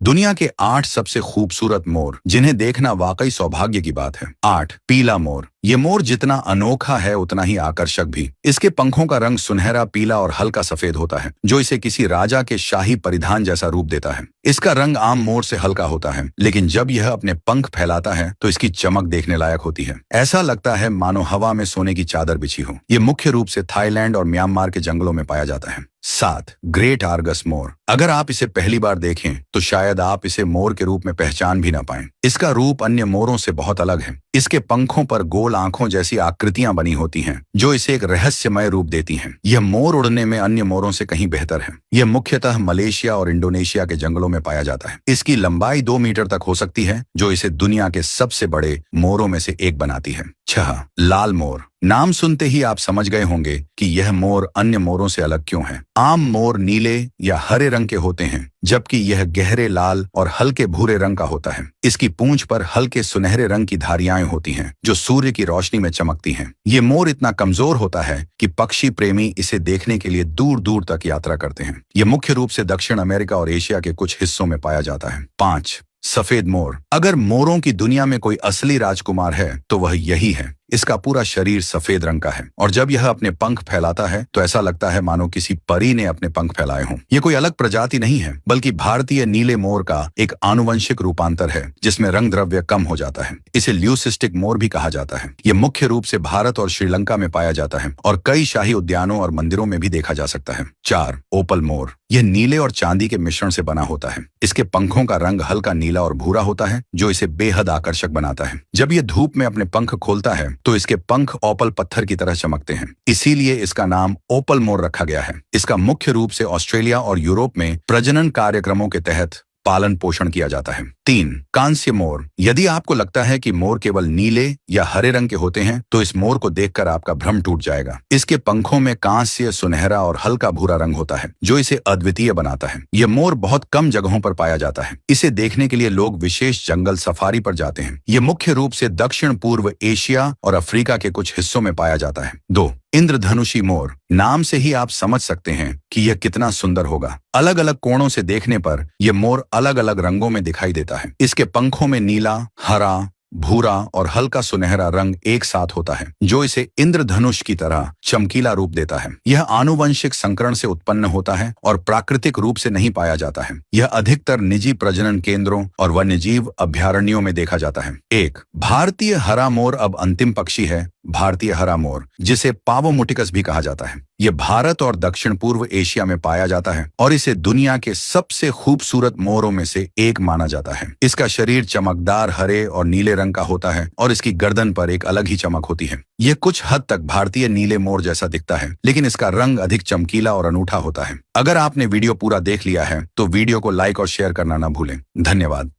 दुनिया के 8 सबसे खूबसूरत मोर जिन्हें देखना वाकई सौभाग्य की बात है। 8 पीला मोर। ये मोर जितना अनोखा है उतना ही आकर्षक भी। इसके पंखों का रंग सुनहरा पीला और हल्का सफेद होता है, जो इसे किसी राजा के शाही परिधान जैसा रूप देता है। इसका रंग आम मोर से हल्का होता है, लेकिन जब यह अपने पंख फैलाता है तो इसकी चमक देखने लायक होती है। ऐसा लगता है मानो हवा में सोने की चादर बिछी हो। ये मुख्य रूप से थाईलैंड और म्यांमार के जंगलों में पाया जाता है। 7 ग्रेट आर्गस मोर। अगर आप इसे पहली बार देखें तो शायद आप इसे मोर के रूप में पहचान भी ना पाएं। इसका रूप अन्य मोरों से बहुत अलग है। इसके पंखों पर गोल आंखों जैसी आकृतियां बनी होती हैं, जो इसे एक रहस्यमय रूप देती हैं। यह मोर उड़ने में अन्य मोरों से कहीं बेहतर है। यह मुख्यतः मलेशिया और इंडोनेशिया के जंगलों में पाया जाता है। इसकी लंबाई 2 मीटर तक हो सकती है, जो इसे दुनिया के सबसे बड़े मोरों में से एक बनाती है। 6 लाल मोर। नाम सुनते ही आप समझ गए होंगे कि यह मोर अन्य मोरों से अलग क्यों है। आम मोर नीले या हरे रंग के होते हैं, जबकि यह गहरे लाल और हल्के भूरे रंग का होता है। इसकी पूंछ पर हल्के सुनहरे रंग की धारियां होती हैं, जो सूर्य की रोशनी में चमकती हैं। ये मोर इतना कमजोर होता है कि पक्षी प्रेमी इसे देखने के लिए दूर दूर तक यात्रा करते हैं। ये मुख्य रूप से दक्षिण अमेरिका और एशिया के कुछ हिस्सों में पाया जाता है। 5 सफेद मोर। अगर मोरों की दुनिया में कोई असली राजकुमार है तो वह यही है। इसका पूरा शरीर सफेद रंग का है और जब यह अपने पंख फैलाता है तो ऐसा लगता है मानो किसी परी ने अपने पंख फैलाए हों। ये कोई अलग प्रजाति नहीं है, बल्कि भारतीय नीले मोर का एक आनुवंशिक रूपांतर है, जिसमें रंग द्रव्य कम हो जाता है। इसे ल्यूसिस्टिक मोर भी कहा जाता है। यह मुख्य रूप से भारत और श्रीलंका में पाया जाता है और कई शाही उद्यानों और मंदिरों में भी देखा जा सकता है। 4 ओपल मोर। यह नीले और चांदी के मिश्रण से बना होता है। इसके पंखों का रंग हल्का नीला और भूरा होता है, जो इसे बेहद आकर्षक बनाता है। जब यह धूप में अपने पंख खोलता है तो इसके पंख ओपल पत्थर की तरह चमकते हैं। इसीलिए इसका नाम ओपल मोर रखा गया है। इसका मुख्य रूप से ऑस्ट्रेलिया और यूरोप में प्रजनन कार्यक्रमों के तहत पालन पोषण किया जाता है। 3 कांस्य मोर। यदि आपको लगता है कि मोर केवल नीले या हरे रंग के होते हैं तो इस मोर को देखकर आपका भ्रम टूट जाएगा। इसके पंखों में कांस्य, सुनहरा और हल्का भूरा रंग होता है, जो इसे अद्वितीय बनाता है। यह मोर बहुत कम जगहों पर पाया जाता है। इसे देखने के लिए लोग विशेष जंगल सफारी पर जाते हैं। यह मुख्य रूप से दक्षिण पूर्व एशिया और अफ्रीका के कुछ हिस्सों में पाया जाता है। 2 इंद्रधनुषी मोर। नाम से ही आप समझ सकते हैं कि यह कितना सुंदर होगा। अलग अलग कोणों से देखने पर यह मोर अलग अलग रंगों में दिखाई देता है। इसके पंखों में नीला, हरा, भूरा और हल्का सुनहरा रंग एक साथ होता है, जो इसे इंद्रधनुष की तरह चमकीला रूप देता है। यह आनुवंशिक संकरण से उत्पन्न होता है और प्राकृतिक रूप से नहीं पाया जाता है। यह अधिकतर निजी प्रजनन केंद्रों और वन्यजीव अभयारण्यों में देखा जाता है। 1 भारतीय हरा मोर। अब अंतिम पक्षी है भारतीय हरा मोर, जिसे पावोमुटिकस भी कहा जाता है। यह भारत और दक्षिण पूर्व एशिया में पाया जाता है और इसे दुनिया के सबसे खूबसूरत मोरों में से एक माना जाता है। इसका शरीर चमकदार हरे और नीले रंग का होता है और इसकी गर्दन पर एक अलग ही चमक होती है। यह कुछ हद तक भारतीय नीले मोर जैसा दिखता है, लेकिन इसका रंग अधिक चमकीला और अनूठा होता है। अगर आपने वीडियो पूरा देख लिया है तो वीडियो को लाइक और शेयर करना ना भूलें। धन्यवाद।